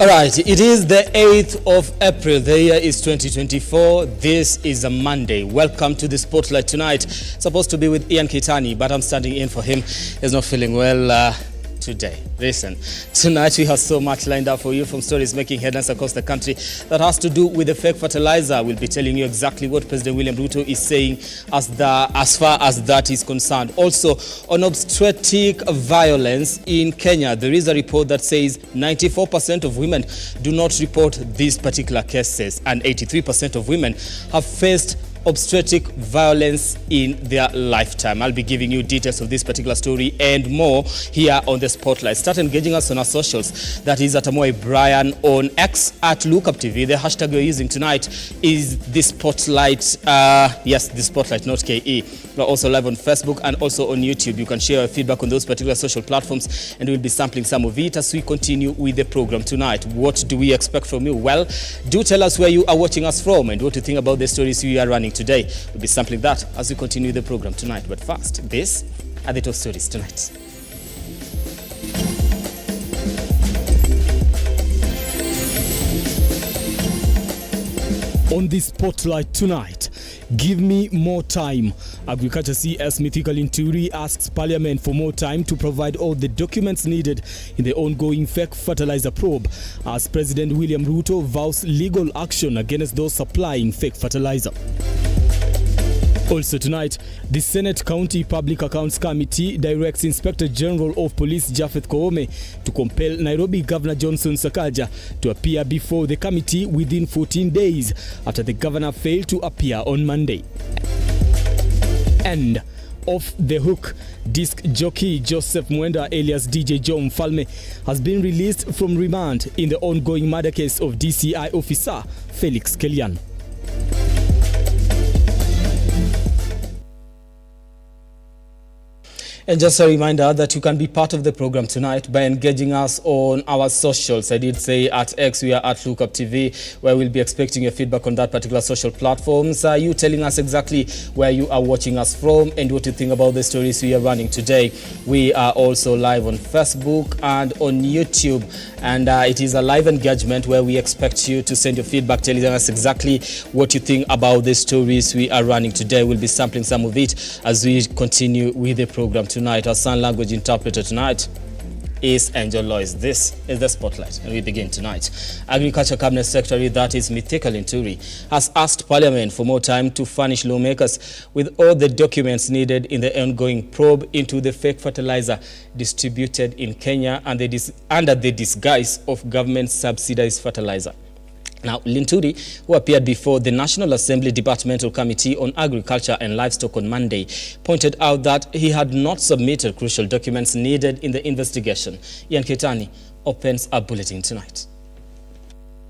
All right, it is the 8th of April. The year is 2024. This is a Monday. Welcome to the Spotlight tonight. Supposed to be with Ian Kitani, but I'm standing in for him. He's not feeling well today. Listen, tonight we have so much lined up for you, from stories making headlines across the country that has to do with the fake fertilizer. We'll be telling you exactly what President William RUTO is saying as far as that is concerned. Also, on obstetric violence in Kenya, there is a report that says 94% of women do not report these particular cases, and 83% of women have faced obstetric violence in their lifetime. I'll be giving you details of this particular story and more here on the Spotlight. Start engaging us on our socials. That is at Amoy Brian on X at Lookuptv. The hashtag we're using tonight is the Spotlight. Yes, the Spotlight, not KE. We're also live on Facebook and also on YouTube. You can share your feedback on those particular social platforms, and we'll be sampling some of it as we continue with the program tonight. What do we expect from you? Well, do tell us where you are watching us from and what you think about the stories we are running today. We'll be sampling that as we continue the program tonight. But first, these are the top stories tonight. On the Spotlight tonight, give me more time. Agriculture CS Linturi asks Parliament for more time to provide all the documents needed in the ongoing fake fertilizer probe, as President William RUTO vows legal action against those supplying fake fertilizer. Also tonight, the Senate County Public Accounts Committee directs Inspector General of Police Japheth Koome to compel Nairobi Governor Johnson Sakaja to appear before the committee within 14 days after the governor failed to appear on Monday. And off the hook, disc jockey Joseph Mwenda alias DJ Joe Mfalme has been released from remand in the ongoing murder case of DCI officer Felix Kelian. And just a reminder that you can be part of the program tonight by engaging us on our socials. I did say at X, we are at Lookuptv, where we'll be expecting your feedback on that particular social platforms. You telling us exactly where you are watching us from and what you think about the stories we are running today. We are also live on Facebook and on YouTube. And it is a live engagement where we expect you to send your feedback, telling us exactly what you think about the stories we are running today. We'll be sampling some of it as we continue with the program tonight. Our sign language interpreter tonight is Angel Lois. This is the Spotlight, and we begin tonight. Agriculture Cabinet Secretary, that is Linturi, has asked Parliament for more time to furnish lawmakers with all the documents needed in the ongoing probe into the fake fertilizer distributed in Kenya and under the disguise of government subsidized fertilizer. Now, Linturi, who appeared before the National Assembly Departmental Committee on Agriculture and Livestock on Monday, pointed out that he had not submitted crucial documents needed in the investigation. Ian Kitani opens our bulletin tonight.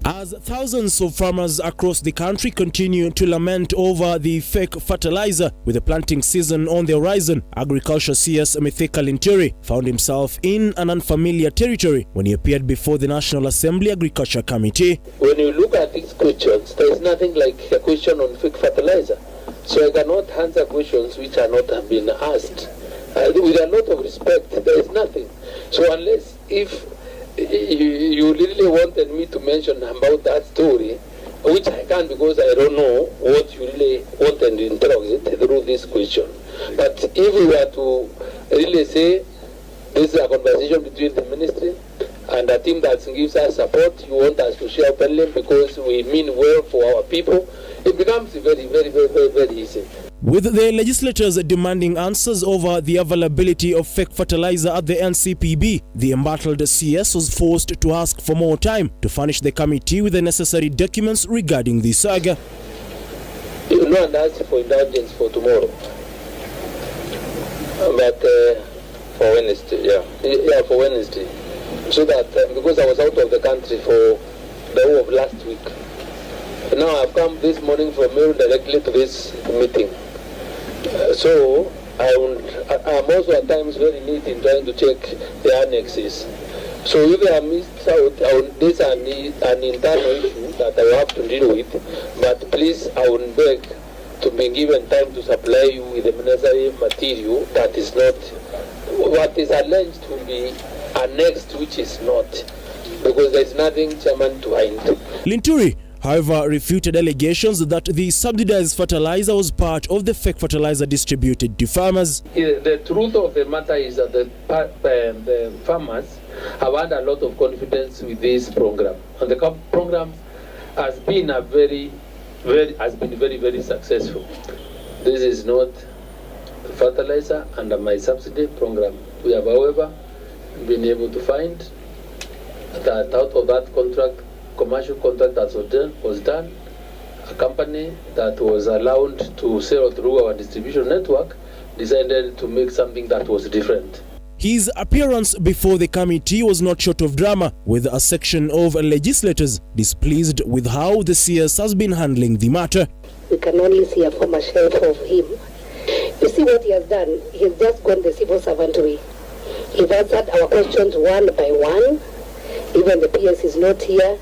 As thousands of farmers across the country continue to lament over the fake fertilizer with the planting season on the horizon, Agriculture CS Linturi found himself in an unfamiliar territory when he appeared before the National Assembly Agriculture Committee. When you look at these questions, there is nothing like a question on fake fertilizer. So I cannot answer questions which are not being asked. With a lot of respect, there is nothing. So unless if you really wanted me to mention about that story, which I can't because I don't know what you really wanted to interrogate through this question. But if we were to really say this is a conversation between the ministry and a team that gives us support, you want us to share openly because we mean well for our people, it becomes very easy. With the legislators demanding answers over the availability of fake fertilizer at the NCPB, the embattled CS was forced to ask for more time to furnish the committee with the necessary documents regarding the saga. You will not ask for indulgence for tomorrow, but for Wednesday, yeah, for Wednesday. So that because I was out of the country for the whole of last week, now I've come this morning from Meru directly to this meeting. So I'm also at times very late in trying to check the annexes. So if I missed out, this is an internal issue that I will have to deal with. But please, I would beg to be given time to supply you with the necessary material that is not what is alleged to be annexed, which is not. because there's nothing, Chairman, to hide. Linturi, however, refuted allegations that the subsidized fertilizer was part of the fake fertilizer distributed to farmers. The truth of the matter is that the farmers have had a lot of confidence with this program, and the program has been very, very successful. This is not fertilizer under my subsidy program. We have, however, been able to find that out of that contract, commercial contract that was done, a company that was allowed to sell through our distribution network decided to make something that was different. His appearance before the committee was not short of drama, with a section of legislators displeased with how the CS has been handling the matter. We can only see a former shelf of him. You see what he has done? He has just gone the civil servant way. He's answered our questions one by one. Even the PS is not here.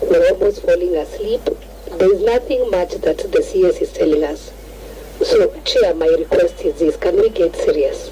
We're almost falling asleep. There is nothing much that the CS is telling us. So, Chair, my request is this: can we get serious?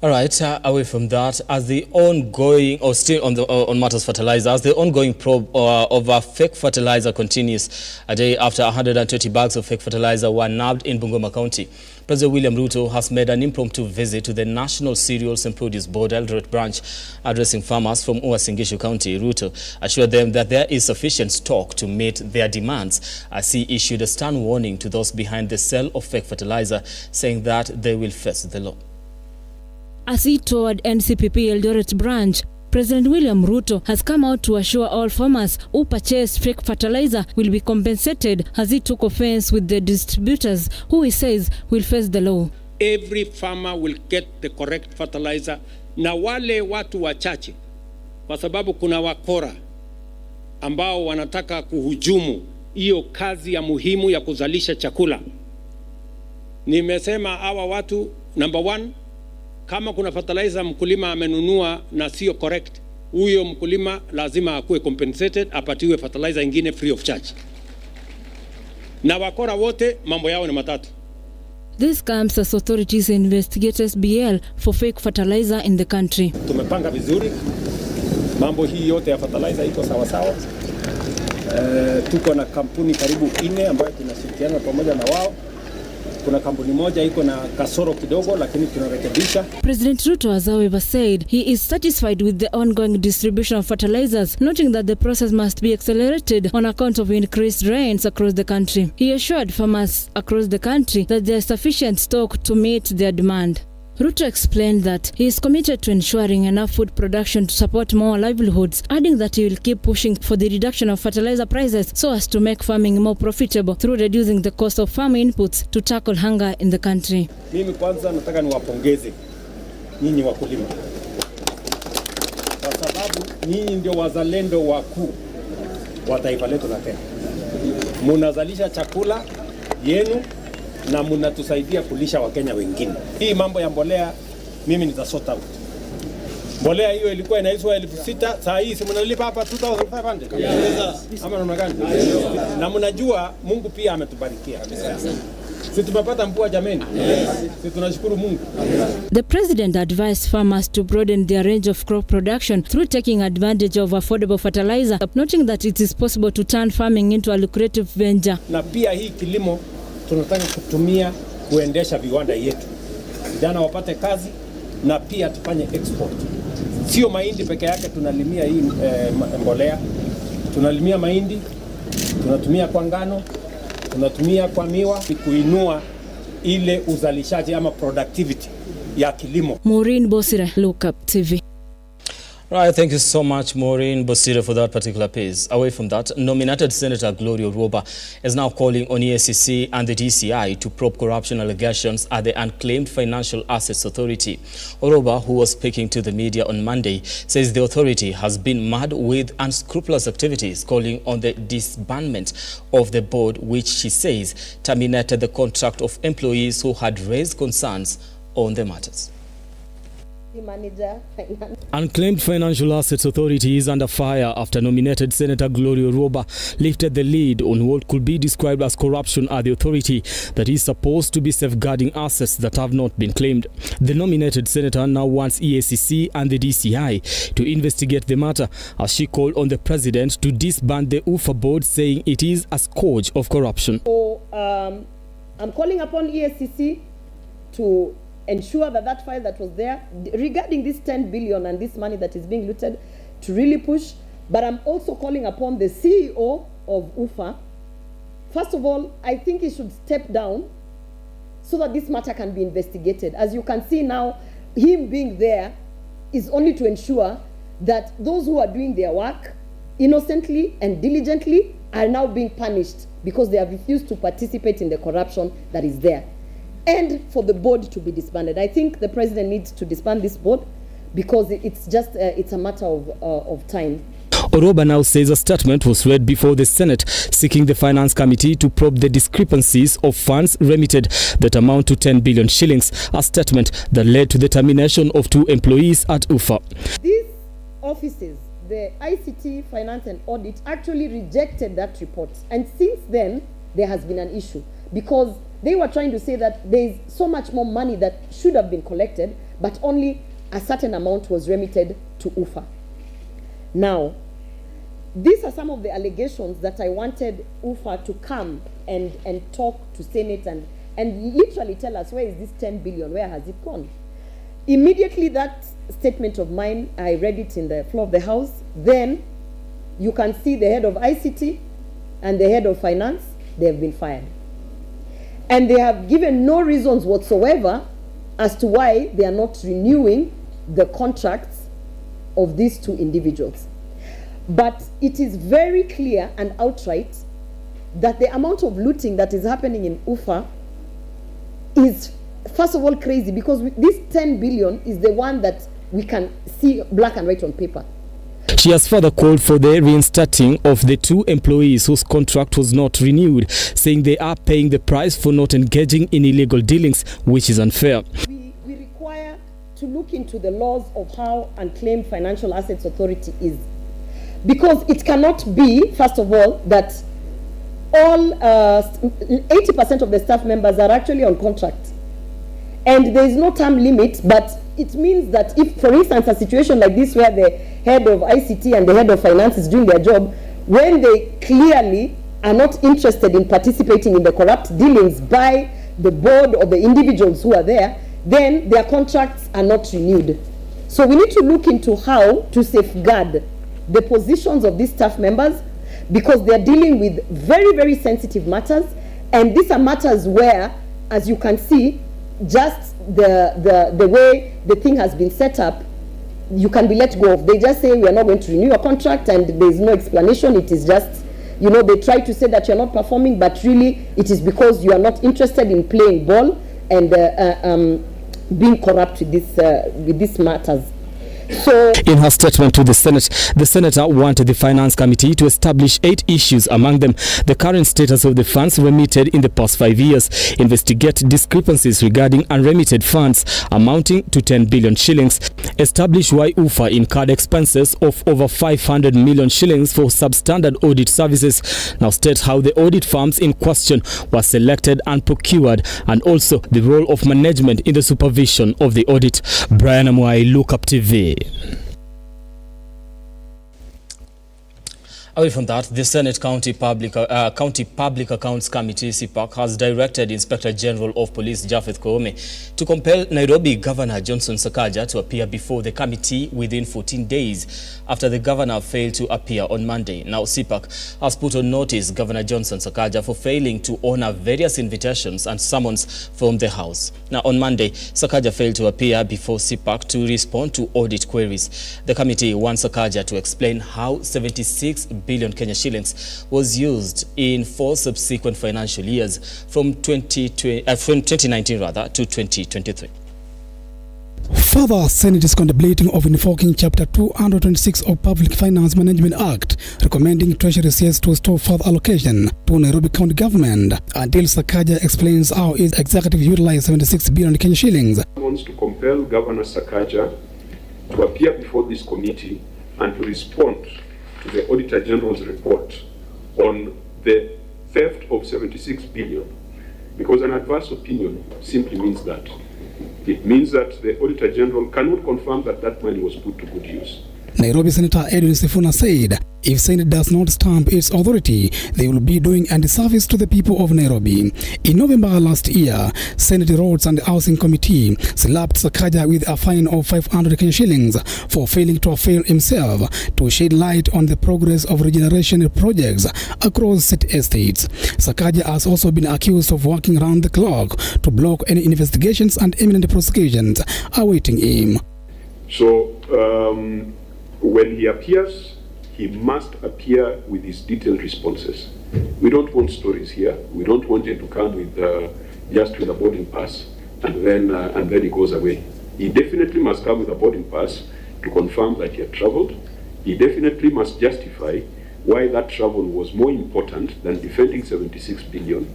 All right, away from that, as the ongoing, or still on matters fertilizer, as the ongoing probe over fake fertilizer continues, a day after 120 bags of fake fertilizer were nabbed in Bungoma County, President William Ruto has made an impromptu visit to the National Cereals and Produce Board Eldoret branch. Addressing farmers from Uasin Gishu County, Ruto assured them that there is sufficient stock to meet their demands, as he issued a stern warning to those behind the sale of fake fertilizer, saying that they will face the law. As he toured NCPP Eldoret branch, President William Ruto has come out to assure all farmers who purchase fake fertilizer will be compensated, as he took offense with the distributors, who he says will face the law. Every farmer will get the correct fertilizer, na wale watu wachache, kwa sababu kuna wakora ambao wanataka kuhujumu hiyo kazi ya muhimu ya kuzalisha chakula. Nimesema hawa watu, number one, kama kuna fertilizer mkulima amenunua na sio correct, huyo mkulima lazima akuwe compensated, apatiwe fertilizer ingine free of charge. Na wakora wote mambo yao ni matatu. This comes as authorities investigate SBL for fake fertilizer in the country. Tumepanga vizuri, mambo hii yote ya fertilizer iko sawa sawa. Tuko na kampuni karibu 4 ambayo tunashirikiana pamoja na wao. Kuna kampuni moja iko na kasoro kidogo, lakini tunarekebisha. President Ruto has however said he is satisfied with the ongoing distribution of fertilizers, noting that the process must be accelerated on account of increased rains across the country. He assured farmers across the country that there is sufficient stock to meet their demand. Ruto explained that he is committed to ensuring enough food production to support more livelihoods, adding that he will keep pushing for the reduction of fertilizer prices so as to make farming more profitable through reducing the cost of farm inputs to tackle hunger in the country. Mimi kwanza nataka niwapongeze nyinyi wakulima, kwa sababu nyinyi ndio wazalendo wakuu wa taifa letu la Kenya. Munazalisha chakula yenu na mnatusaidia kulisha Wakenya wengine. Hii mambo ya mbolea mimi nitasort out. Mbolea hiyo ilikuwa inaiswa 6,000, saa hii si mnalipa hapa 2,500. Ama namna gani? Na mnajua Mungu pia ametubarikia. Si tumepata mvua jameni. Si tunashukuru Mungu. The president advised farmers to broaden their range of crop production through taking advantage of affordable fertilizer, noting that it is possible to turn farming into a lucrative venture. Na pia hii kilimo tunataka kutumia kuendesha viwanda yetu. Vijana wapate kazi na pia tufanye export. Sio mahindi peke yake tunalimia hii mbolea. Tunalimia mahindi, tunatumia kwa ngano, tunatumia kwa miwa, kuinua ile uzalishaji ama productivity ya kilimo. Maureen Bosire, Lookuptv. Right, thank you so much, Maureen Bosire, for that particular piece. Away from that, nominated Senator Gloria Oroba is now calling on EACC and the DCI to probe corruption allegations at the Unclaimed Financial Assets Authority. Oroba, who was speaking to the media on Monday, says the authority has been mad with unscrupulous activities, calling on the disbandment of the board, which she says terminated the contract of employees who had raised concerns on the matters. Manager, finance. Unclaimed Financial Assets Authority is under fire after nominated Senator Gloria Roba lifted the lead on what could be described as corruption at the authority that is supposed to be safeguarding assets that have not been claimed. The nominated senator now wants EACC and the DCI to investigate the matter as she called on the president to disband the UFA board, saying it is a scourge of corruption. So I'm calling upon EACC to ensure that that file that was there regarding this 10 billion and this money that is being looted to really push. But I'm also calling upon the CEO of UFA. First of all, I think he should step down so that this matter can be investigated. As you can see now, him being there is only to ensure that those who are doing their work innocently and diligently are now being punished because they have refused to participate in the corruption that is there. And for the board to be disbanded. I think the president needs to disband this board because it's just it's a matter of time. Oroba now says a statement was read before the Senate seeking the Finance Committee to probe the discrepancies of funds remitted that amount to 10 billion shillings, a statement that led to the termination of 2 employees at UFA. These offices, the ICT, Finance and Audit, actually rejected that report. And since then, there has been an issue because they were trying to say that there is so much more money that should have been collected, but only a certain amount was remitted to UFA. Now, these are some of the allegations that I wanted UFA to come and talk to Senate and literally tell us, where is this 10 billion? Where has it gone? Immediately that statement of mine, I read it in the floor of the House. Then you can see the head of ICT and the head of finance, they have been fired. And they have given no reasons whatsoever as to why they are not renewing the contracts of these 2 individuals. But it is very clear and outright that the amount of looting that is happening in UFA is, first of all, crazy, because this 10 billion is the one that we can see black and white on paper. She has further called for the reinstarting of the 2 employees whose contract was not renewed, saying they are paying the price for not engaging in illegal dealings, which is unfair. We require to look into the laws of how Unclaimed Financial Assets Authority is. Because it cannot be, first of all, that all 80% of the staff members are actually on contract. And there is no term limit, but it means that if, for instance, a situation like this where the head of ICT and the head of finance is doing their job, when they clearly are not interested in participating in the corrupt dealings by the board or the individuals who are there, then their contracts are not renewed. So we need to look into how to safeguard the positions of these staff members, because they're dealing with very, very sensitive matters. And these are matters where, as you can see, just the way the thing has been set up, you can be let go of. They just say, we are not going to renew your contract, and there is no explanation. It is just, you know, they try to say that you're not performing, but really it is because you are not interested in playing ball and being corrupt with these matters. So, in her statement to the Senate, the senator wanted the Finance Committee to establish 8 issues, among them the current status of the funds remitted in the past 5 years, investigate discrepancies regarding unremitted funds amounting to 10 billion shillings, establish why UFA incurred expenses of over 500 million shillings for substandard audit services, now state how the audit firms in question were selected and procured, and also the role of management in the supervision of the audit. Brian Amwai, Lookuptv. Away from that, the Senate County Public Accounts Committee (CPAC) has directed Inspector General of Police Japheth Koome to compel Nairobi Governor Johnson Sakaja to appear before the committee within 14 days after the governor failed to appear on Monday. Now, CPAC has put on notice Governor Johnson Sakaja for failing to honor various invitations and summons from the House. Now, on Monday, Sakaja failed to appear before CPAC to respond to audit queries. The committee wants Sakaja to explain how 76 billion Kenya shillings was used in 4 subsequent financial years from 2019 to 2023. Further, Senate is contemplating of invoking Chapter 226 of Public Finance Management Act, recommending Treasury CS to stop further allocation to Nairobi County Government until Sakaja explains how his executive utilized 76 billion Kenya shillings. Wants to compel Governor Sakaja to appear before this committee and to respond to the Auditor General's report on the theft of 76 billion. Because an adverse opinion simply means that. It means that the Auditor General cannot confirm that that money was put to good use. Nairobi Senator Edwin Sifuna said, if Senate does not stamp its authority, they will be doing a disservice to the people of Nairobi. In November last year, Senate Roads and Housing Committee slapped Sakaja with a fine of 500 Kenya shillings for failing to avail himself to shed light on the progress of regeneration projects across city estates. Sakaja has also been accused of working around the clock to block any investigations and imminent prosecutions awaiting him. So, when he appears, he must appear with his detailed responses. We don't want stories here. We don't want him to come with just with a boarding pass and then he goes away. He definitely must come with a boarding pass to confirm that he had traveled. He definitely must justify why that travel was more important than defending 76 billion.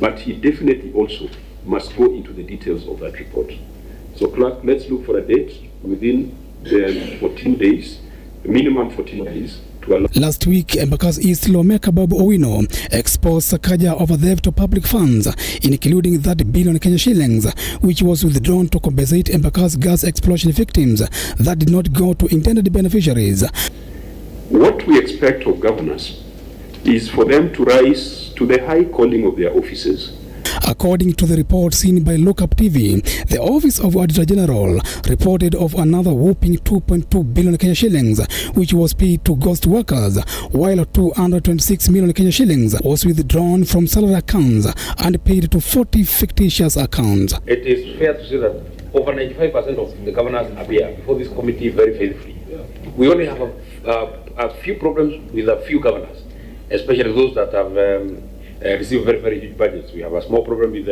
But he definitely also must go into the details of that report. So, Clerk, let's look for a date within the 14 days. Minimum 14 days to allow. Last week, Embakasi East lawmaker Babu Owino exposed Sakaja over theft of public funds, including 30 billion Kenya shillings, which was withdrawn to compensate Embakasi gas explosion victims that did not go to intended beneficiaries. What we expect of governors is for them to rise to the high calling of their offices. According to the report seen by Lookuptv, the Office of Auditor General reported of another whopping 2.2 billion Kenya shillings, which was paid to ghost workers, while 226 million Kenya shillings was withdrawn from salary accounts and paid to 40 fictitious accounts. It is fair to say that over 95% of the governors appear before this committee very faithfully. We only have a few problems with a few governors, especially those that have receive very huge budgets. We have a small problem with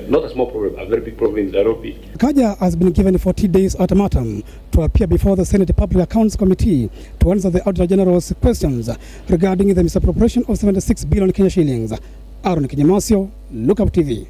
not a small problem, a very big problem in Nairobi. Sakaja has been given 40 days ultimatum to appear before the Senate Public Accounts Committee to answer the Auditor General's questions regarding the misappropriation of 76 billion Kenya shillings. Aaron Kinyamasio, Lookuptv.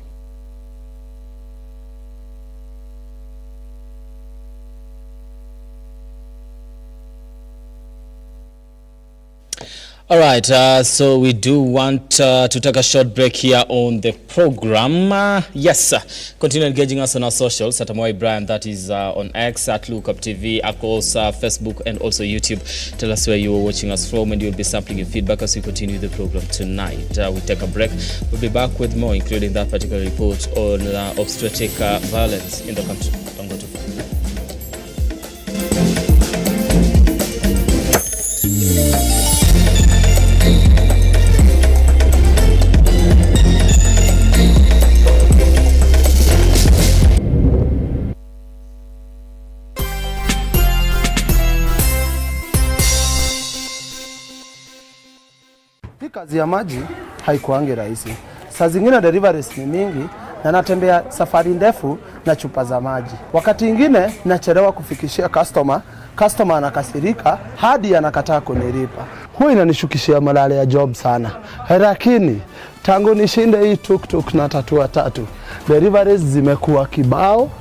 All right, so we do want to take a short break here on the program. Yes, continue engaging us on our socials at Amoy Brian, that is on X, at Lookuptv, across Facebook and also YouTube. Tell us where you are watching us from, and you'll be sampling your feedback as we continue the program tonight. We take a break. We'll be back with more, including that particular report on obstetric violence in the country. Don't go too far. Kazi ya maji haikuangi rahisi. Saa zingine deliveries ni mingi na natembea safari ndefu na chupa za maji. Wakati ingine nachelewa kufikishia customer anakasirika hadi anakataa kunilipa. Huwa inanishukishia morale ya job sana. Lakini tangu nishinde hii tuk na tatu, deliveries zimekuwa kibao,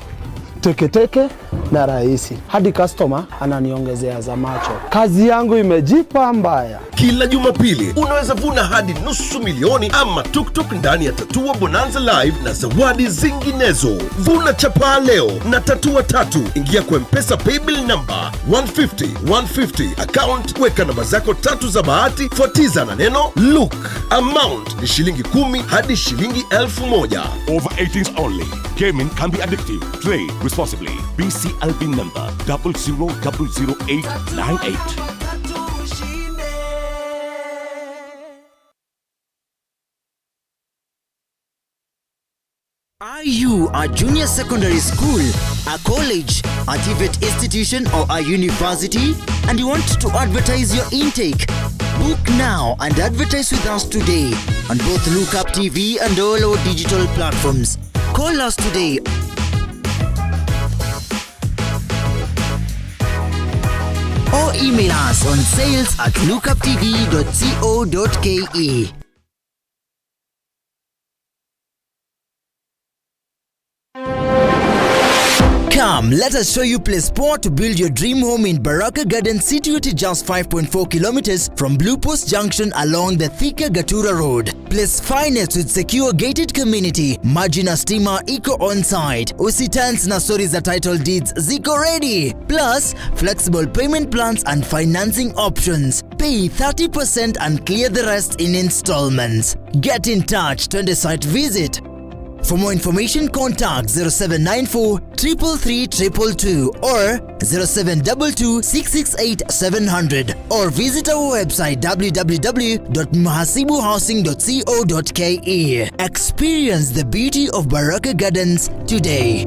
teke na rahisi. Hadi customer ananiongezea za macho. Kazi yangu imejipa mbaya. Kila Jumapili unaweza vuna hadi $500,000 ama tuk ndani ya Tatua Bonanza Live na zawadi zinginezo. Vuna chapa leo na Tatua 3. Ingia kwa M-Pesa paybill number 150 account, weka namba zako 3 za bahati, fuatiza na neno Look. Amount ni shilingi 10 hadi shilingi 1,000. Over 18s only. Gaming can be addictive. Play responsibly. BCLB number 000898. Are you a junior secondary school, a college, a TVET institution or a university and you want to advertise your intake? Book now and advertise with us today on both Lookuptv and all our digital platforms. Call us today email us on sales@lookuptv.co.ke. Come, let us show you place spot to build your dream home in Baraka Garden, situated just 5.4 kilometers from Blue Post Junction along the Thika Gatura Road. Place finest with secure gated community, Majina Stima Eco on-site, Usitans na stories za title deeds ziko ready. Plus, flexible payment plans and financing options. Pay 30% and clear the rest in installments. Get in touch, twende site visit. For more information, contact 0794 333 222 or 0722 668 700 or visit our website www.mahasibuhousing.co.ke. Experience the beauty of Baraka Gardens today.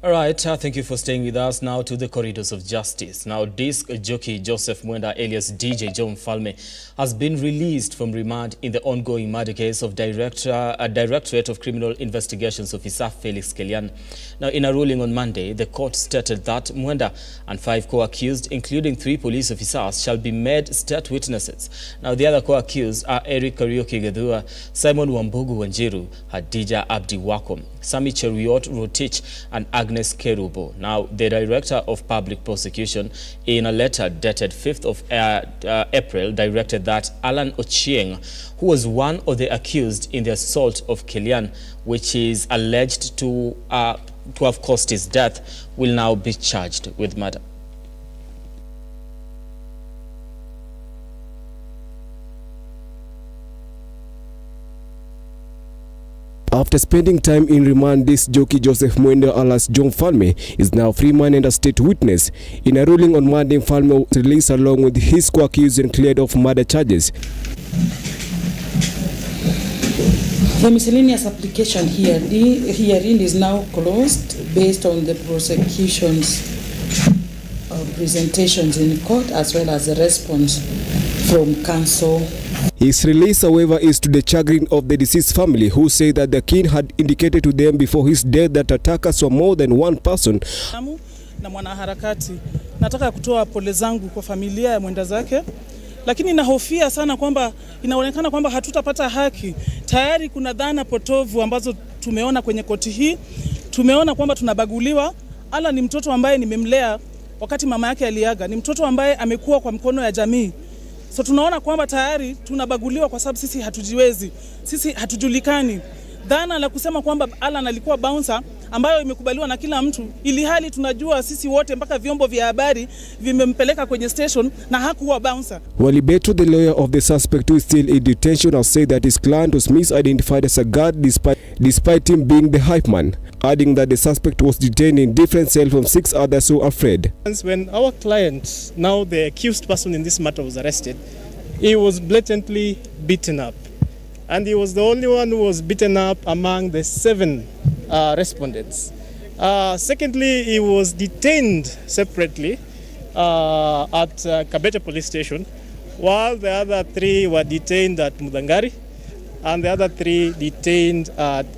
All right, thank you for staying with us. Now to the corridors of justice. Now, disc jockey Joseph Mwenda alias DJ John Falme has been released from remand in the ongoing murder case of Directorate of Criminal Investigations officer Felix Kelian. Now, in a ruling on Monday, the court stated that Mwenda and 5 co-accused, including 3 police officers, shall be made state witnesses. Now, the other co-accused are Eric Kariuki Gedhua, Simon Wambugu Wanjiru, Hadija Abdi Wakom, Sami Cheruiyot Rotich, and Agnes Kerubo. Now, the Director of Public Prosecution, in a letter dated 5th of April, directed that Alan Ochieng, who was one of the accused in the assault of Kelian, which is alleged to have caused his death, will now be charged with murder. After spending time in remand, this jockey Joseph Mwenda alias John Falme is now free man and a state witness. In a ruling on Monday, Falme was released along with his co-accused and cleared of murder charges. The miscellaneous application herein is now closed based on the prosecution's presentations in court as well as the response from counsel. His release, however, is to the chagrin of the deceased family, who say that the king had indicated to them before his death that attackers were more than one person. Na mwanaharakati, nataka kutoa pole zangu kwa familia ya mwenda zake, lakini nahofia sana kwamba inaonekana kwamba hatutapata haki. Tayari kuna dhana potovu ambazo tumeona kwenye koti hii. Tumeona kwamba tunabaguliwa. Ala ni mtoto ambaye nimemlea wakati mama yake aliaga. Ni mtoto ambaye amekuwa kwa mkono ya jamii. So tunaona kwamba tayari tunabaguliwa kwa sababu sisi hatujiwezi, sisi hatujulikani. Dhana la kusema kwamba Alan alikuwa bouncer ambayo imekubaliwa na kila mtu, ili hali tunajua sisi wote mpaka vyombo vya habari vimempeleka kwenye station na hakuwa bouncer. Walibeto, the lawyer of the suspect who is still in detention, has said that his client was misidentified as a guard despite him being the hype man, adding that the suspect was detained in different cells from 6 others who are afraid. When our client, now the accused person in this matter, was arrested, he was blatantly beaten up. And he was the only one who was beaten up among the 7 respondents. Secondly, he was detained separately at Kabete police station, while the other 3 were detained at Mudangari, and the other 3 detained at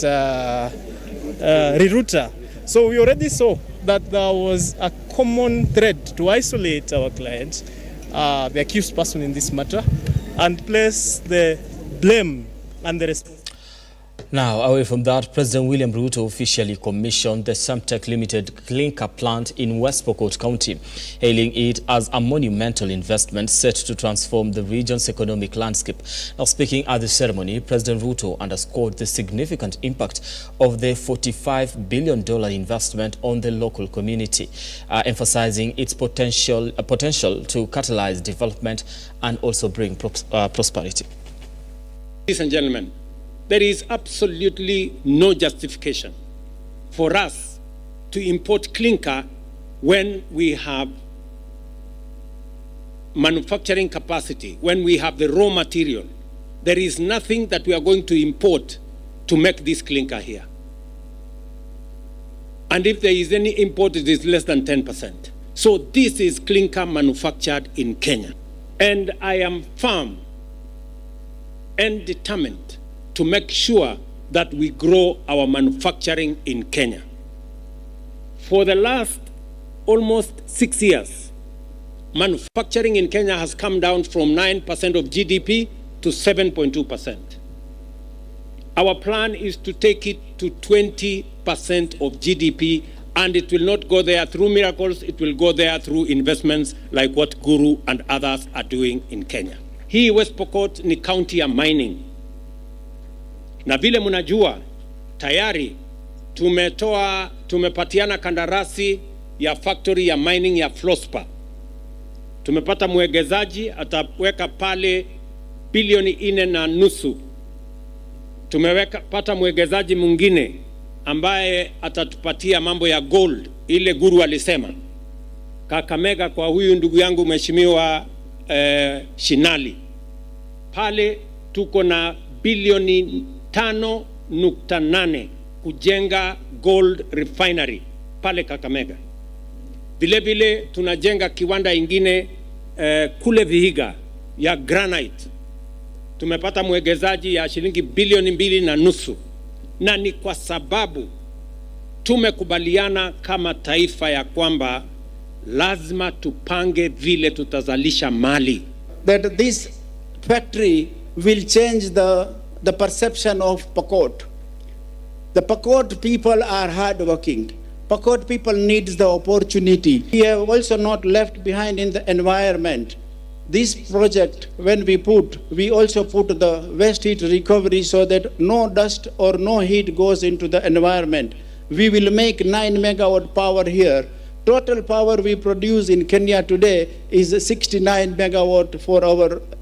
RUTO. So we already saw that there was a common thread to isolate our client, the accused person in this matter, and place the blame and the responsibility. Now, away from that, President William RUTO officially commissioned the Semtech Limited clinker plant in West Pokot County, hailing it as a monumental investment set to transform the region's economic landscape. Now, speaking at the ceremony, President RUTO underscored the significant impact of the $45 billion investment on the local community, emphasizing its potential to catalyze development and also bring prosperity. Ladies and gentlemen, there is absolutely no justification for us to import clinker when we have manufacturing capacity, when we have the raw material. There is nothing that we are going to import to make this clinker here. And if there is any import, it is less than 10%. So this is clinker manufactured in Kenya. And I am firm and determined to make sure that we grow our manufacturing in Kenya. For the last almost 6 years, manufacturing in Kenya has come down from 9% of GDP to 7.2%. Our plan is to take it to 20% of GDP, and it will not go there through miracles, it will go there through investments like what Guru and others are doing in Kenya. Hii West Pokot ni county ya mining. Na vile mnajua, tayari tumepatiana kandarasi ya factory ya mining ya Flospa. Tumepata mwegezaji ataweka pale bilioni 4.5. Pata mwegezaji mwingine ambaye atatupatia mambo ya gold, ile Guru alisema. Kakamega kwa huyu ndugu yangu mheshimiwa Shinali. Pale tuko na bilioni 5.8 kujenga gold refinery pale Kakamega. Vile vile tunajenga kiwanda ingine kule Vihiga ya granite. Tumepata mwegezaji ya shilingi bilioni 2.5, na ni kwa sababu tumekubaliana kama taifa ya kwamba lazima tupange vile tutazalisha mali. That this factory will change the perception of Pokot. The Pokot people are hardworking. Pokot people needs the opportunity. We have also not left behind in the environment. This project, when we also put the waste heat recovery so that no dust or no heat goes into the environment. We will make 9 megawatt power here. Total power we produce in Kenya today is 69 megawatt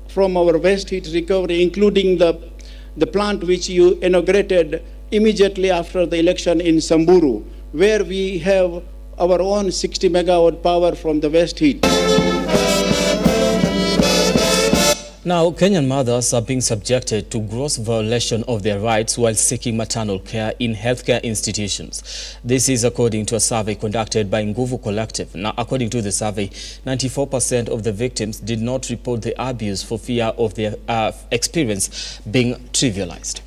from our waste heat recovery, including the plant which you inaugurated immediately after the election in Samburu, where we have our own 60 megawatt power from the waste heat. Now, Kenyan mothers are being subjected to gross violation of their rights while seeking maternal care in healthcare institutions. This is according to a survey conducted by Nguvu Collective. Now, according to the survey, 94% of the victims did not report the abuse for fear of their experience being trivialized.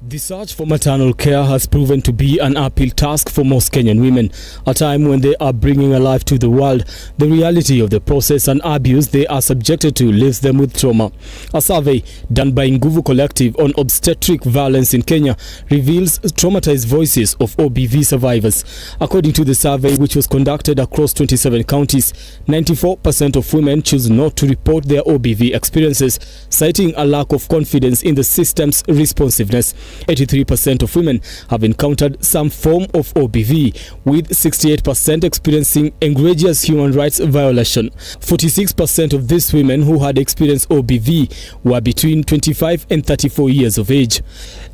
The search for maternal care has proven to be an uphill task for most Kenyan women. A time when they are bringing a life to the world, the reality of the process and abuse they are subjected to leaves them with trauma. A survey done by Nguvu Collective on obstetric violence in Kenya reveals traumatized voices of OBV survivors. According to the survey, which was conducted across 27 counties, 94% of women choose not to report their OBV experiences, citing a lack of confidence in the system's responsiveness. 83% of women have encountered some form of OBV, with 68% experiencing egregious human rights violation. 46% of these women who had experienced OBV were between 25 and 34 years of age.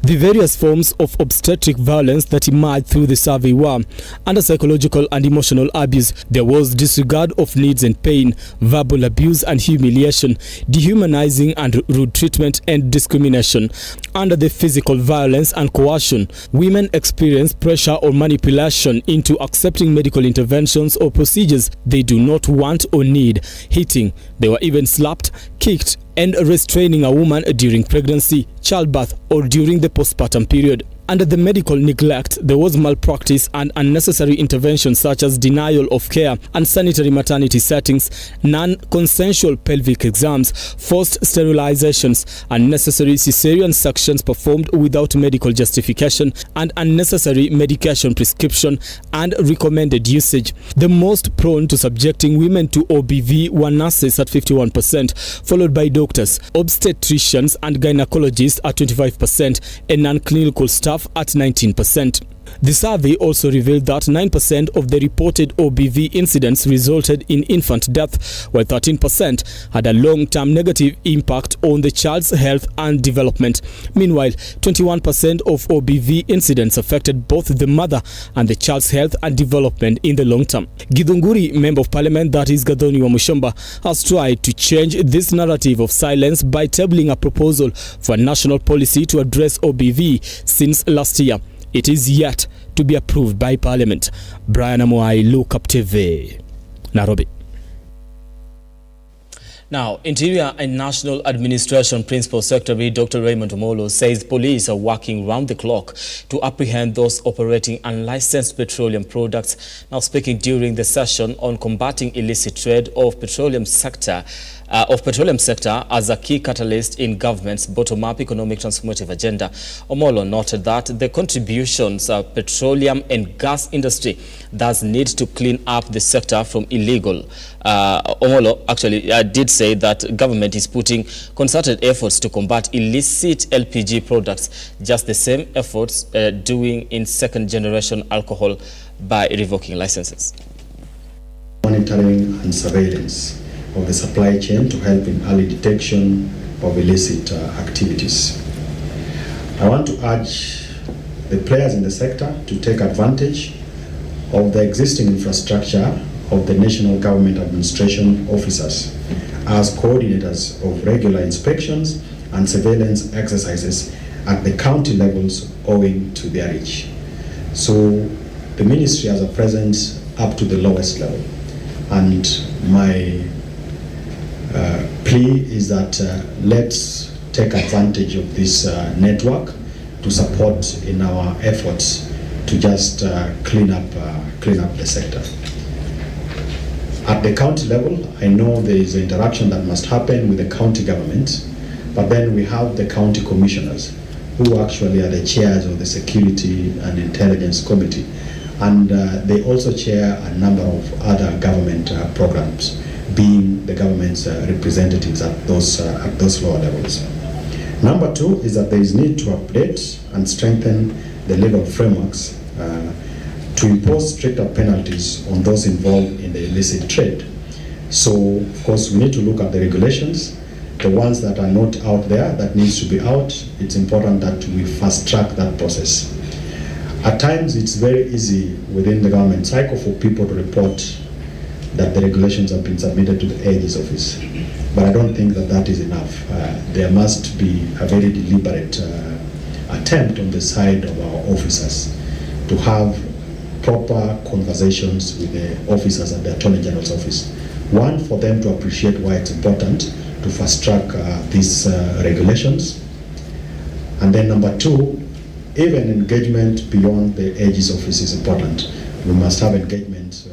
The various forms of obstetric violence that emerged through the survey were: under psychological and emotional abuse, there was disregard of needs and pain, verbal abuse and humiliation, dehumanizing and rude treatment and discrimination. Under the physical violence and coercion, women experienced pressure or manipulation into accepting medical interventions or procedures they do not want or need. Hitting, they were even slapped, kicked, and restraining a woman during pregnancy, childbirth, or during the postpartum period. Under the medical neglect, there was malpractice and unnecessary interventions such as denial of care, unsanitary maternity settings, non-consensual pelvic exams, forced sterilizations, unnecessary cesarean sections performed without medical justification, and unnecessary medication prescription and recommended usage. The most prone to subjecting women to OBV were nurses at 51%, followed by doctors, obstetricians and gynecologists at 25%, and non-clinical staff at 19%. The survey also revealed that 9% of the reported OBV incidents resulted in infant death, while 13% had a long-term negative impact on the child's health and development. Meanwhile, 21% of OBV incidents affected both the mother and the child's health and development in the long term. Githunguri, Member of Parliament, that is Gathoni wa Mushomba, has tried to change this narrative of silence by tabling a proposal for a national policy to address OBV since last year. it is yet to be approved by Parliament. Brian Amuai, Lookuptv, Nairobi. Now, Interior and National Administration Principal Secretary Dr. Raymond Omolo says police are working round the clock to apprehend those operating unlicensed petroleum products. Now, speaking during the session on combating illicit trade of petroleum sector as a key catalyst in government's bottom-up economic transformative agenda, Omolo noted that the contributions of petroleum and gas industry thus need to clean up the sector from illegal. Omolo actually did say that government is putting concerted efforts to combat illicit LPG products, just the same efforts doing in second-generation alcohol by revoking licenses. Monitoring and surveillance of the supply chain to help in early detection of illicit activities. I want to urge the players in the sector to take advantage of the existing infrastructure of the National Government Administration officers as coordinators of regular inspections and surveillance exercises at the county levels owing to their reach. So the ministry has a presence up to the lowest level, and my plea is that let's take advantage of this network to support in our efforts to just clean up the sector. At the county level, I know there is an interaction that must happen with the county government, but then we have the county commissioners who actually are the chairs of the Security and Intelligence Committee, and they also chair a number of other government programs, being the government's representatives at those lower levels. Number two is that there is need to update and strengthen the legal frameworks to impose stricter penalties on those involved in the illicit trade. So, of course, we need to look at the regulations, the ones that are not out there, that needs to be out. It's important that we fast track that process. At times, it's very easy within the government cycle for people to report that the regulations have been submitted to the AG's office. But I don't think that that is enough. There must be a very deliberate attempt on the side of our officers to have proper conversations with the officers at the Attorney General's office. One, for them to appreciate why it's important to fast track these regulations. And then number two, even engagement beyond the AG's office is important. We must have engagement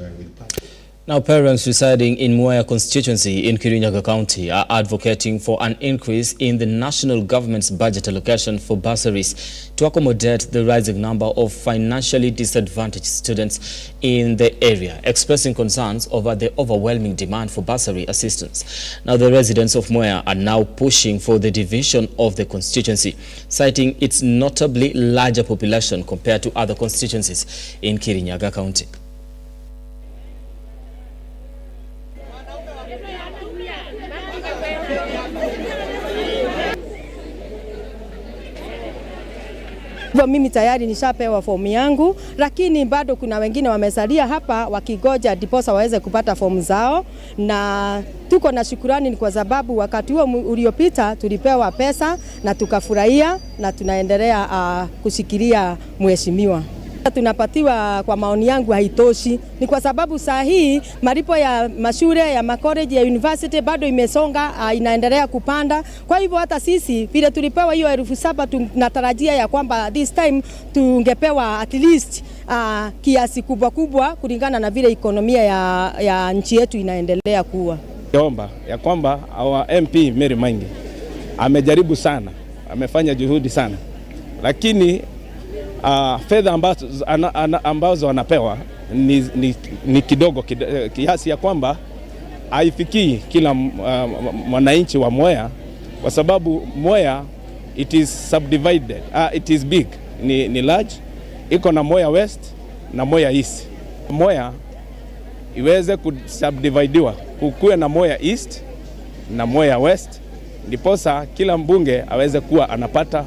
Now, parents residing in Mwea constituency in Kirinyaga County are advocating for an increase in the national government's budget allocation for bursaries to accommodate the rising number of financially disadvantaged students in the area, expressing concerns over the overwhelming demand for bursary assistance. Now, the residents of Mwea are now pushing for the division of the constituency, citing its notably larger population compared to other constituencies in Kirinyaga County. Mimi tayari nishapewa fomu yangu, lakini bado kuna wengine wamesalia hapa wakigoja diposa waweze kupata fomu zao, na tuko na shukrani ni kwa sababu wakati huo uliopita tulipewa pesa na tukafurahia, na tunaendelea kushikilia mheshimiwa. Tunapatiwa, kwa maoni yangu haitoshi, ni kwa sababu saa hii malipo ya mashule ya college ya university bado imesonga, inaendelea kupanda. Kwa hivyo hata sisi vile tulipewa hiyo 7,000 tunatarajia ya kwamba this time tungepewa at least kiasi kubwa kulingana na vile ekonomia ya nchi yetu inaendelea kuwa. Naomba ya kwamba our MP Mary Maingi amejaribu sana, amefanya juhudi sana, lakini fedha ambazo wanapewa ni kidogo kiasi ya kwamba haifikii kila mwananchi wa Mwea, kwa sababu Mwea it is subdivided, it is big, ni large, iko na Mwea West na Mwea East. Mwea iweze kusubdividiwa, kukuwe na Mwea East na Mwea West, ndiposa kila mbunge aweze kuwa anapata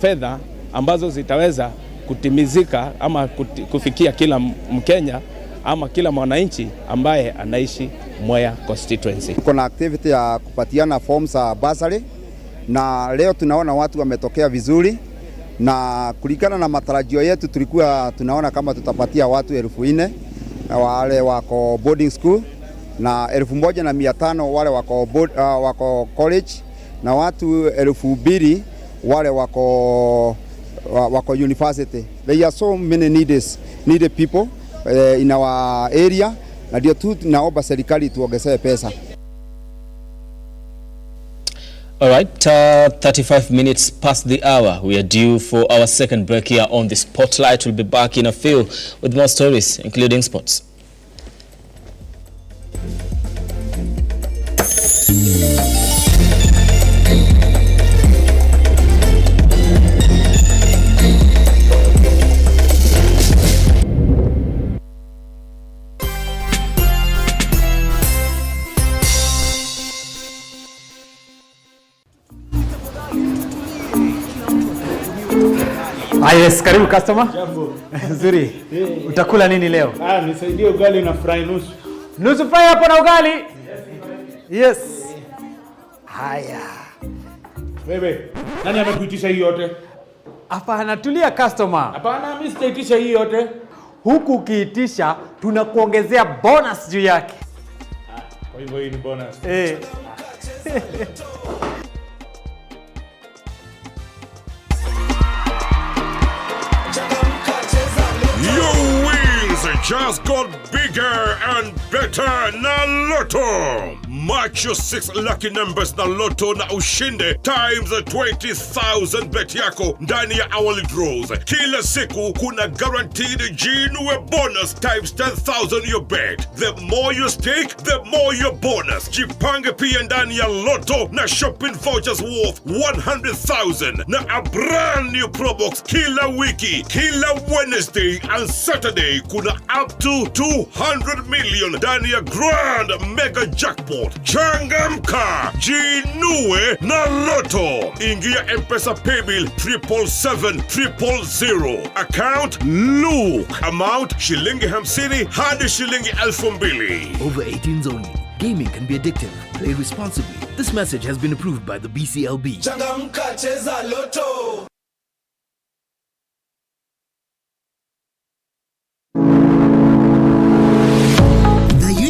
fedha ambazo zitaweza kutimizika ama kufikia kila Mkenya ama kila mwananchi ambaye anaishi Mwea constituency. Kuna activity ya kupatiana forms za bursary, na leo tunaona watu wametokea vizuri, na kulingana na matarajio yetu tulikuwa tunaona kama tutapatia watu 4,000 wale wako boarding school na 1,500 wale wako college na watu 2,000 wale wako university. There are so many needed people in our area, na ndio tu naomba serikali tuongezee pesa. All right, 35 minutes past the hour. We are due for our second break here on the Spotlight. We'll be back in a few with more stories, including sports. Yes, karibu customer. Jambo. Nzuri. Utakula nini leo? Nisaidie ugali na fry nusu. Nusu fry hapo na ugali? Yes. Haya. Wewe, nani amekuitisha hii yote? Hapana, tulia customer. Hapana, mimi sitaitisha hii yote. Huku ukiitisha tunakuongezea bonus juu yake. Kwa hivyo hii ni bonus. Your wins just got bigger and better na Lotto. Match your 6 lucky numbers na Lotto na ushinde times 20,000 bet yako ndani ya hourly draws. Kila siku kuna guaranteed jinue bonus times 10,000 your bet. The more you stake, the more your bonus. Jipange pia ndani ya Lotto na shopping vouchers worth 100,000 na a brand new probox kila wiki, kila Wednesday and Saturday kuna up to 200 million ndani ya grand mega jackpot. Changamka, jinue na Lotto. Ingia M-Pesa paybill 777-000. Account Look. Amount shilingi 50 hadi shilingi 2,000. Over 18s only. Gaming can be addictive. Play responsibly. This message has been approved by the BCLB. Changamka, cheza Lotto.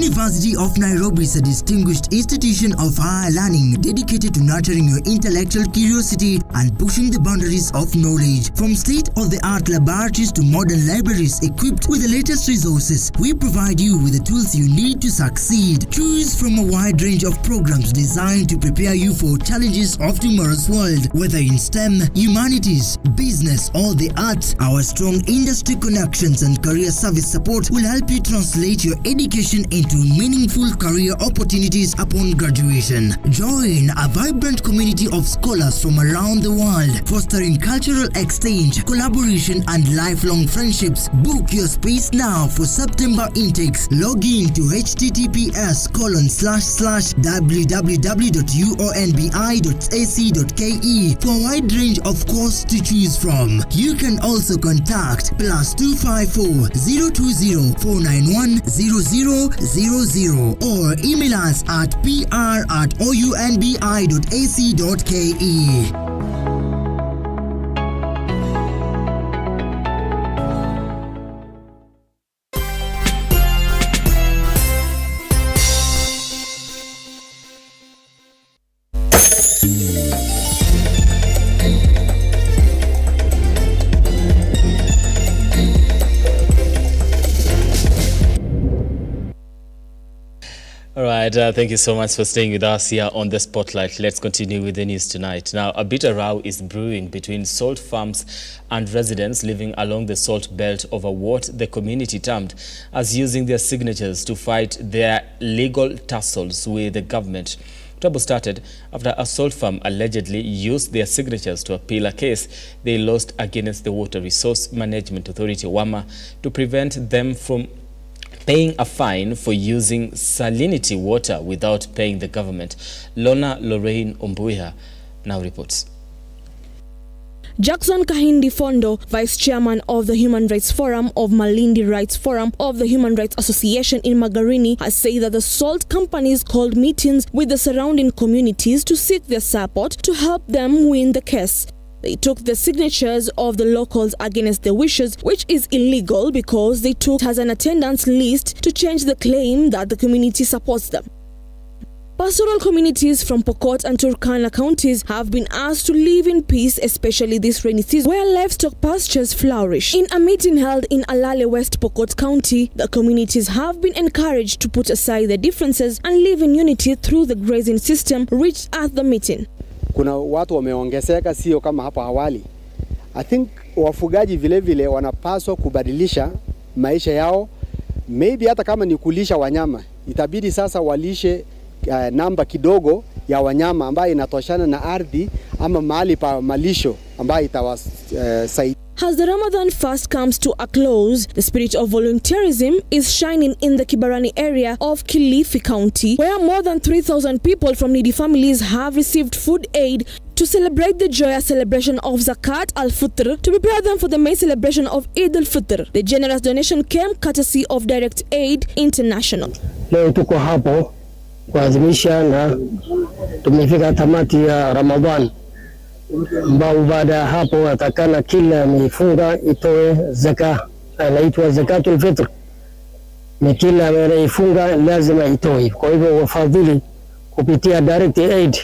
University of Nairobi is a distinguished institution of higher learning dedicated to nurturing your intellectual curiosity and pushing the boundaries of knowledge. From state-of-the-art laboratories to modern libraries equipped with the latest resources, we provide you with the tools you need to succeed. Choose from a wide range of programs designed to prepare you for challenges of tomorrow's world. Whether in STEM, humanities, business, or the arts, our strong industry connections and career service support will help you translate your education into meaningful career opportunities upon graduation. Join a vibrant community of scholars from around the world, fostering cultural exchange, collaboration, and lifelong friendships. Book your space now for September intakes. Log in to https://www.uonbi.ac.ke for a wide range of courses to choose from. You can also contact +254 020 491 0000 or email us at pr@ounbi.ac.ke. All right, thank you so much for staying with us here on the Spotlight. Let's continue with the news tonight. Now, a bitter row is brewing between salt farms and residents living along the salt belt over what the community termed as using their signatures to fight their legal tussles with the government. Trouble started after a salt farm allegedly used their signatures to appeal a case they lost against the Water Resource Management Authority, WAMA, to prevent them from paying a fine for using salinity water without paying the government. Lona Lorraine Ombuya now reports. Jackson Kahindi Fondo, Vice Chairman of the Human Rights Forum of Malindi Rights Forum of the Human Rights Association in Magarini, has said that the salt companies called meetings with the surrounding communities to seek their support to help them win the case. they took the signatures of the locals against their wishes, which is illegal because they took as an attendance list to change the claim that the community supports them. Pastoral communities from Pokot and Turkana counties have been asked to live in peace, especially this rainy season, where livestock pastures flourish. In a meeting held in Alale West Pokot County, the communities have been encouraged to put aside their differences and live in unity through the grazing system reached at the meeting. Kuna watu wameongezeka, sio kama hapo awali. I think wafugaji vile vile wanapaswa kubadilisha maisha yao. Maybe hata kama ni kulisha wanyama, itabidi sasa walishe namba kidogo ya wanyama ambayo inatoshana na ardhi ama mahali pa malisho ambayo itawasaidia. As the Ramadan fast comes to a close, the spirit of volunteerism is shining in the Kibarani area of Kilifi County, where more than 3,000 people from needy families have received food aid to celebrate the joyous celebration of Zakat al-Fitr to prepare them for the main celebration of Eid al-Fitr. The generous donation came courtesy of Direct Aid International. Leo tuko hapo kuadhimisha na tumefika tamati ya Ramadhan, ambao baada ya hapo atakana kila mifunga itoe zaka, inaitwa zakatul fitr. Ni kila anayefunga lazima itoe. Kwa hivyo wafadhili kupitia Direct Aid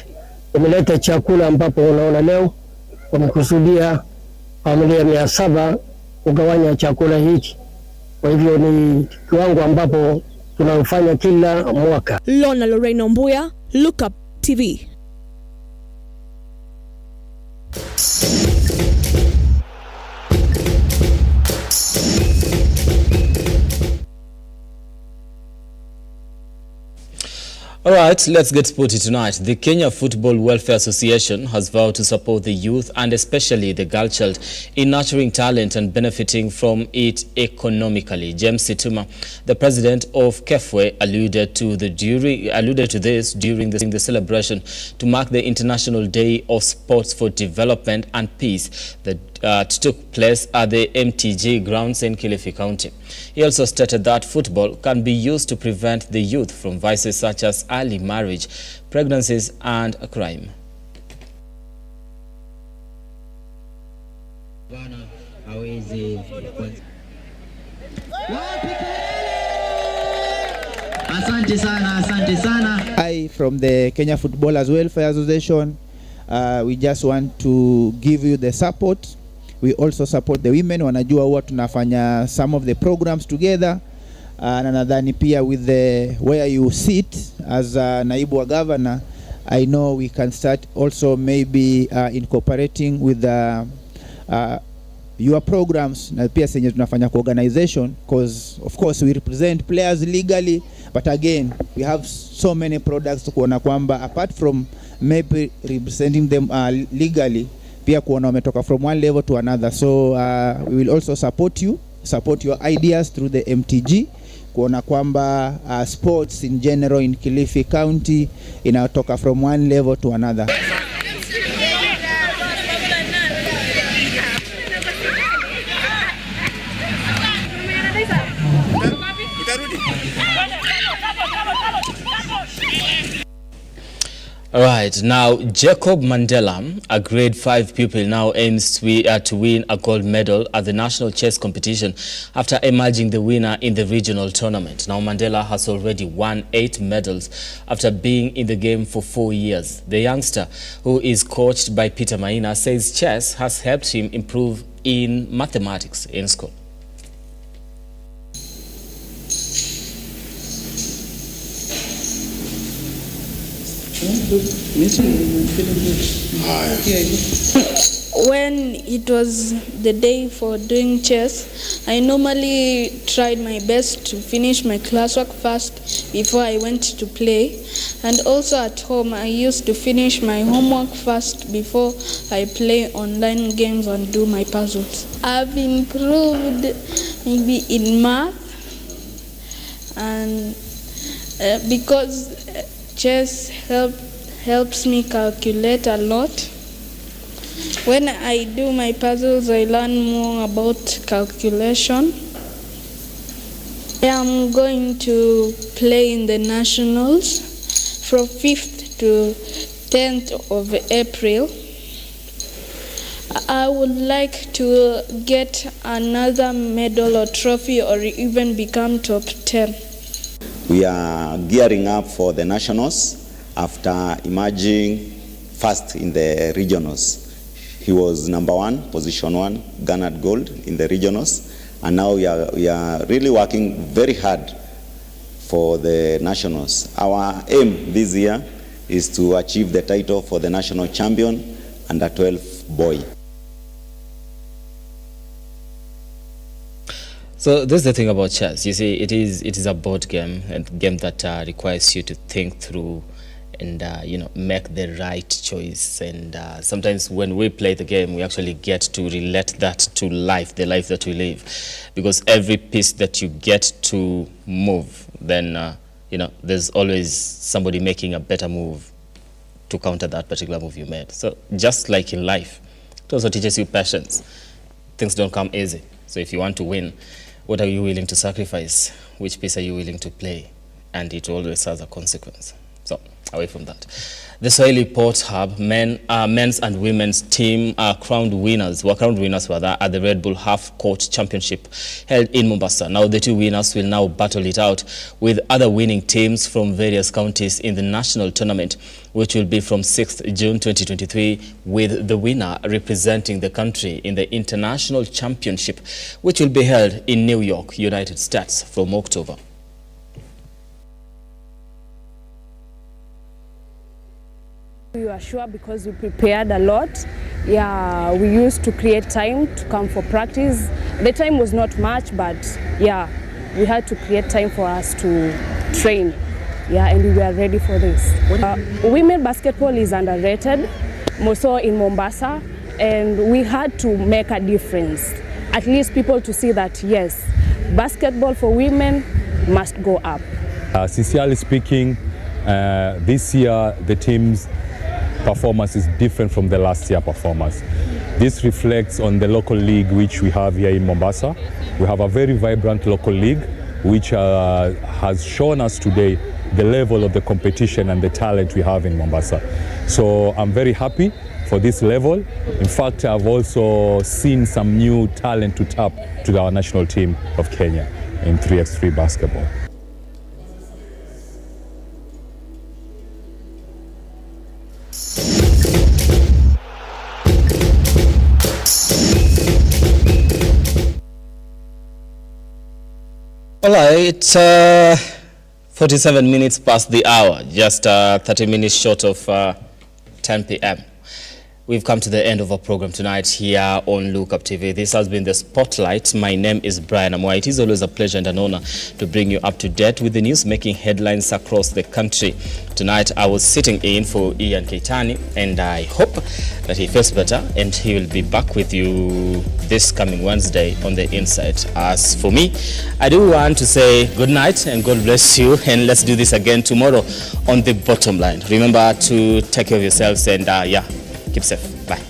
wameleta chakula, ambapo unaona leo wamekusudia familia 700 kugawanya chakula hiki. Kwa hivyo ni kiwango ambapo tunafanya kila mwaka. Lona Lorraine Mbuya, Lookuptv. All right, let's get sporty tonight. The Kenya Football Welfare Association has vowed to support the youth and especially the girl child in nurturing talent and benefiting from it economically. James Situma, the president of KEFWE, alluded to this during the celebration to mark the International Day of Sports for Development and Peace that took place at the MTG grounds in Kilifi County. He also stated that football can be used to prevent the youth from vices such as early marriage, pregnancies, and crime. Asante sana. I, from the Kenya Footballers Welfare Association, we just want to give you the support. We also support the women. Wanajua huwa tunafanya some of the programs together. Na nadhani pia with the where you sit as naibu wa governor, I know we can start also maybe incorporating with your programs na pia senye tunafanya kwa organization, because of course we represent players legally, but again we have so many products kuona kwamba apart from maybe representing them legally, pia kuona wametoka from one level to another. So we will also support your ideas through the MTG, kuona kwamba sports in general in Kilifi County inatoka from one level to another. All right, now Jacob Mandela, a grade 5 pupil, now aims to win a gold medal at the national chess competition after emerging the winner in the regional tournament. Now Mandela has already won 8 medals after being in the game for 4 years. The youngster, who is coached by Peter Maina, says chess has helped him improve in mathematics in school. When it was the day for doing chess, I normally tried my best to finish my classwork first before I went to play. And also at home, I used to finish my homework first before I play online games and do my puzzles. I've improved maybe in math, and because chess helps me calculate a lot. When I do my puzzles, I learn more about calculation. I am going to play in the nationals from 5th to 10th of April. I would like to get another medal or trophy or even become top 10. We are gearing up for the nationals after emerging first in the regionals. He was number 1, position 1, garnered gold in the regionals, and now we are really working very hard for the nationals. Our aim this year is to achieve the title for the national champion under 12 boy. So this is the thing about chess. You see, it is a board game, a game that requires you to think through and make the right choice. And sometimes when we play the game, we actually get to relate that to life, the life that we live, because every piece that you get to move, then there's always somebody making a better move to counter that particular move you made. So just like in life, it also teaches you patience. Things don't come easy. So if you want to win, what are you willing to sacrifice? Which piece are you willing to play? And it always has a consequence. So away from that, the Swahili Port Hub men's and women's team were crowned winners at the Red Bull Half Court Championship held in Mombasa. Now the two winners will now battle it out with other winning teams from various counties in the national tournament, which will be from 6th June 2023, with the winner representing the country in the international championship, which will be held in New York, United States from October. We were sure because we prepared a lot. Yeah, we used to create time to come for practice. The time was not much, but yeah, we had to create time for us to train. Yeah, and we were ready for this. Women basketball is underrated, more so in Mombasa, and we had to make a difference. At least people to see that, yes, basketball for women must go up. Sincerely speaking, this year the team's performance is different from the last year performance. This reflects on the local league which we have here in Mombasa. We have a very vibrant local league which has shown us today the level of the competition and the talent we have in Mombasa. So I'm very happy for this level. In fact, I've also seen some new talent to tap to our national team of Kenya in 3x3 basketball. All right, 47 minutes past the hour, just 30 minutes short of 10 p.m. We've come to the end of our program tonight here on Lookuptv. This has been the Spotlight. My name is Brian Amwa. It is always a pleasure and an honor to bring you up to date with the news making headlines across the country. Tonight I was sitting in for Ian Keitani, and I hope that he feels better and he will be back with you this coming Wednesday on The Inside. As for me, I do want to say good night and God bless you, and let's do this again tomorrow on The Bottom Line. Remember to take care of yourselves and keep safe. Bye.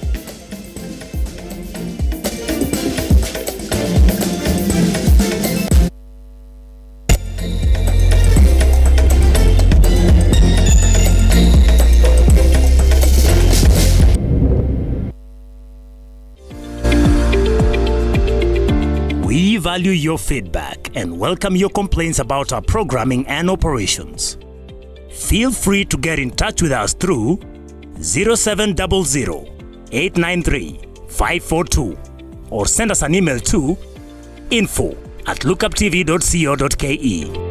We value your feedback and welcome your complaints about our programming and operations. Feel free to get in touch with us through 0700-893-542 or send us an email to info@lookuptv.co.ke.